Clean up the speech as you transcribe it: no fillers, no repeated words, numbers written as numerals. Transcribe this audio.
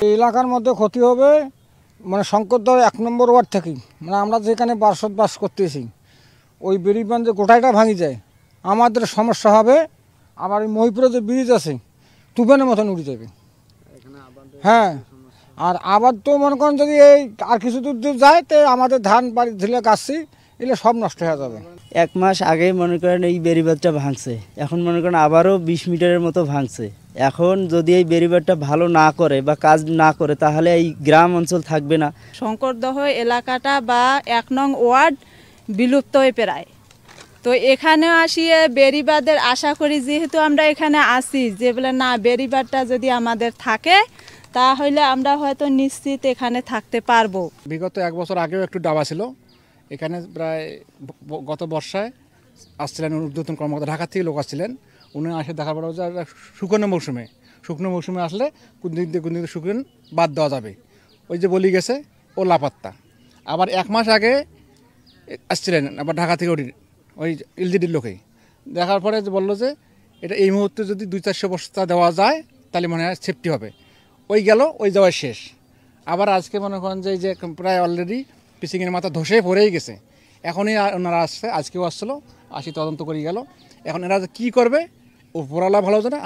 এই এলাকার মধ্যে ক্ষতি হবে মানে শঙ্করদহ 1 নম্বর ওয়ার্ড থেকেই, মানে আমরা যেখানে বাস করতেছি ওই বেরিবাঁধ যে গোটাইটা ভাঙি যায় আমাদের সমস্যা হবে। আবার এই মহিপুরে যে ব্রিজ আছে তুফানের মতন উঠে যাবে। হ্যাঁ, আর আবার তো মনে করেন যদি এই আর কিছু দূর যায় তো আমাদের ধান বাড়ি ঝিলে গাছছি এগুলো সব নষ্ট হয়ে যাবে। 1 মাস আগে মনে করেন এই বেড়িবাঁধটা ভাঙছে, এখন মনে করেন আবারও 20 মিটারের মতো ভাঙছে। এখন যদি এই বেড়িবাঁধটা ভালো না করে বা কাজ না করে তাহলে এই গ্রাম অঞ্চল থাকবে না। শঙ্করদহ এলাকাটা বা 1 নং ওয়ার্ড বিলুপ্ত হয়ে প্রায়। তো এখানেও আসিয়ে বেড়িবাঁধের আশা করি, যেহেতু আমরা এখানে আসি যে বলে না বেড়িবাঁধটা যদি আমাদের থাকে তাহলে আমরা হয়তো নিশ্চিত এখানে থাকতে পারবো। বিগত 1 বছর আগেও একটু ডাবা ছিল এখানে, প্রায় গত বর্ষায় আসছিলেন ঊর্ধ্বতন কর্মকর্তা, ঢাকা থেকে লোক আসছিলেন। উনি আসে দেখার পর শুকনো মৌসুমে আসলে কোন দিক দিয়ে শুকনো বাদ দেওয়া যাবে, ওই যে বলি গেছে ও লাপাত্তা। আবার 1 মাস আগে আসছিলেন আবার ঢাকা থেকে ওই এলজিডির লোকেই, দেখার পরে বললো যে এটা এই মুহূর্তে যদি 200-400 বস্তা দেওয়া যায় তাহলে মনে হয় সেফটি হবে। ওই গেল, ওই যাওয়ার শেষ। আবার আজকে মনে করেন যে প্রায় অলরেডি পিচিংয়ের মাথা ধসে পড়েই গেছে। এখনই ওনারা আসছে, আজকেও আসছিলো, আসি তদন্ত করে গেল। এখন এরা কী করবে ওপরওয়ালা ভালো জানে।